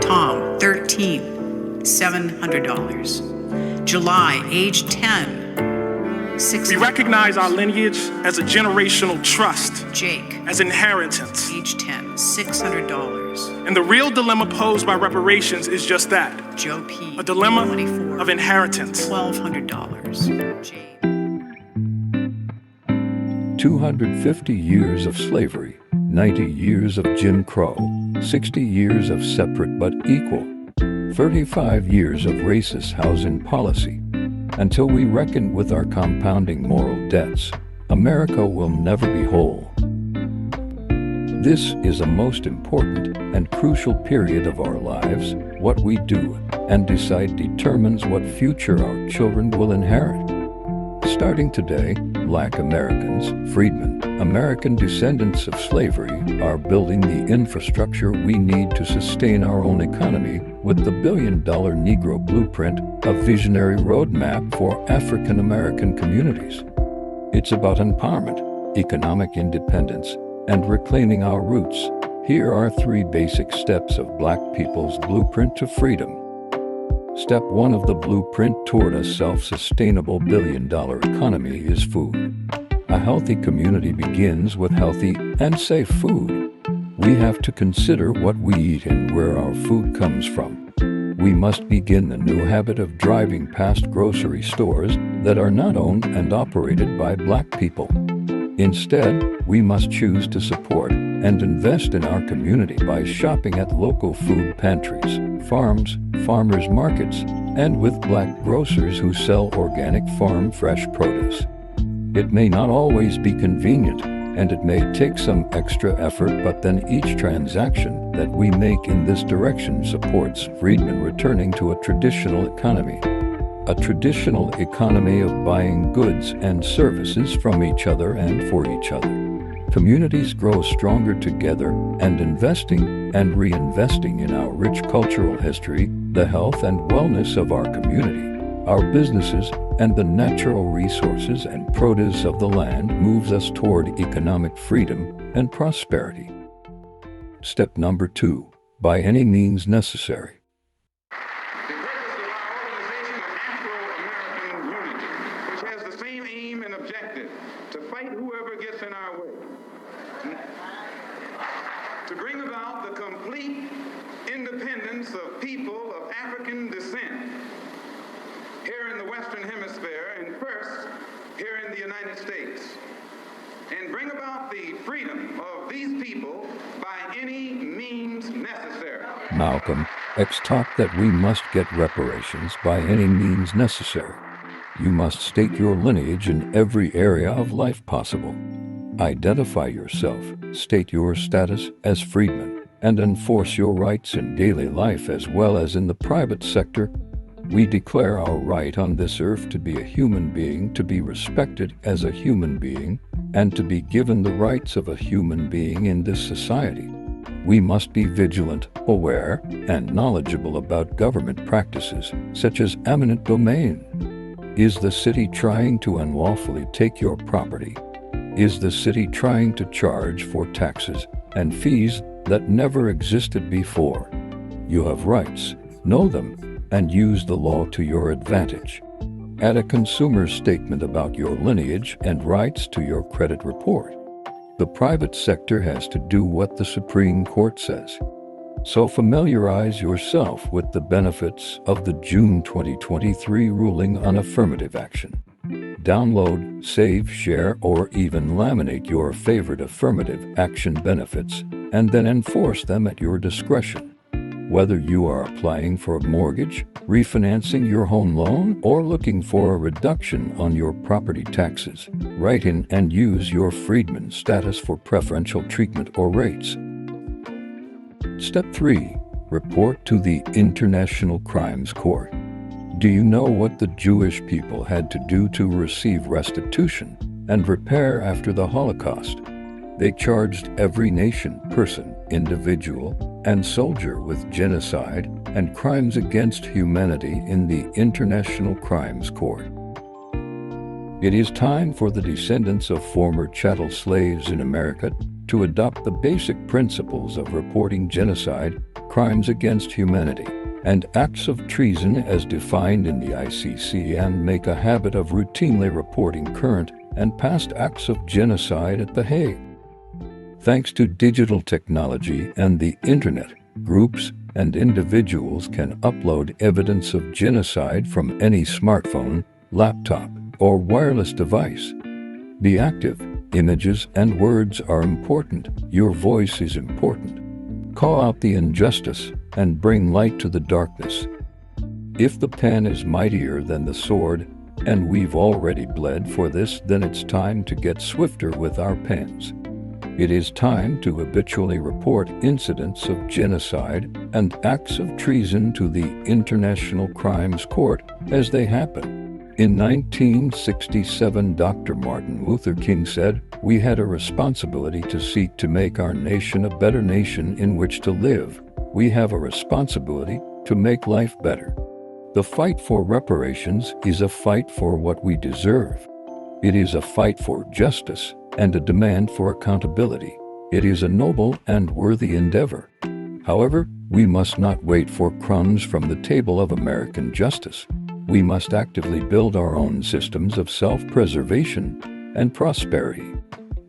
Tom, 13, $700. July, age 10, $600. We recognize our lineage as a generational trust, Jake, as inheritance. age 10, $600. And the real dilemma posed by reparations is just that, Joe P, a dilemma 24, of inheritance. $1,200. Jade. 250 years of slavery, 90 years of Jim Crow, 60 years of separate but equal, 35 years of racist housing policy. Until we reckon with our compounding moral debts, America will never be whole. This is a most important and crucial period of our lives. What we do and decide determines what future our children will inherit. Starting today, Black Americans, freedmen, American descendants of slavery, are building the infrastructure we need to sustain our own economy with the billion-dollar Negro Blueprint, a visionary roadmap for African American communities. It's about empowerment, economic independence, and reclaiming our roots. Here are 3 basic steps of Black people's blueprint to freedom. Step 1 of the blueprint toward a self-sustainable billion-dollar economy is food. A healthy community begins with healthy and safe food. We have to consider what we eat and where our food comes from. We must begin the new habit of driving past grocery stores that are not owned and operated by Black people. Instead, we must choose to support and invest in our community by shopping at local food pantries, farms, farmers markets, and with Black grocers who sell organic farm fresh produce. It may not always be convenient, and it may take some extra effort, but then each transaction that we make in this direction supports freedmen returning to a traditional economy. A traditional economy of buying goods and services from each other and for each other. Communities grow stronger together, and investing and reinvesting in our rich cultural history, the health and wellness of our community, our businesses, and the natural resources and produce of the land moves us toward economic freedom and prosperity. Step number 2, by any means necessary. To bring about the complete independence of people of African descent here in the Western Hemisphere, and first here in the United States, and bring about the freedom of these people by any means necessary. Malcolm X taught that we must get reparations by any means necessary. You must state your lineage in every area of life possible. Identify yourself, state your status as freedman, and enforce your rights in daily life as well as in the private sector. We declare our right on this earth to be a human being, to be respected as a human being, and to be given the rights of a human being in this society. We must be vigilant, aware, and knowledgeable about government practices, such as eminent domain. Is the city trying to unlawfully take your property? Is the city trying to charge for taxes and fees that never existed before? You have rights, know them, and use the law to your advantage. Add a consumer statement about your lineage and rights to your credit report. The private sector has to do what the Supreme Court says. So familiarize yourself with the benefits of the June 2023 ruling on affirmative action. Download, save, share, or even laminate your favorite affirmative action benefits, and then enforce them at your discretion. Whether you are applying for a mortgage, refinancing your home loan, or looking for a reduction on your property taxes, write in and use your freedman status for preferential treatment or rates. Step 3. Report to the International Crimes Court. Do you know what the Jewish people had to do to receive restitution and repair after the Holocaust? They charged every nation, person, individual, and soldier with genocide and crimes against humanity in the International Crimes Court. It is time for the descendants of former chattel slaves in America to adopt the basic principles of reporting genocide, crimes against humanity and acts of treason as defined in the ICC, and make a habit of routinely reporting current and past acts of genocide at The Hague. Thanks to digital technology and the Internet, groups and individuals can upload evidence of genocide from any smartphone, laptop, or wireless device. Be active. Images and words are important. Your voice is important. Call out the injustice and bring light to the darkness. If the pen is mightier than the sword, and we've already bled for this, then it's time to get swifter with our pens. It is time to habitually report incidents of genocide and acts of treason to the International Crimes Court as they happen. In 1967, Dr. Martin Luther King said, "We had a responsibility to seek to make our nation a better nation in which to live. We have a responsibility to make life better." The fight for reparations is a fight for what we deserve. It is a fight for justice and a demand for accountability. It is a noble and worthy endeavor. However, we must not wait for crumbs from the table of American justice. We must actively build our own systems of self-preservation and prosperity.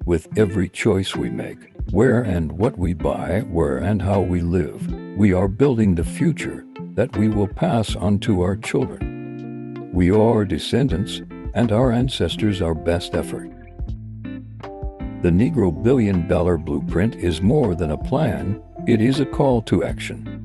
With every choice we make, where and what we buy, where and how we live, we are building the future that we will pass on to our children. We are our descendants and our ancestors our best effort. The Negro Billion Dollar Blueprint is more than a plan, it is a call to action.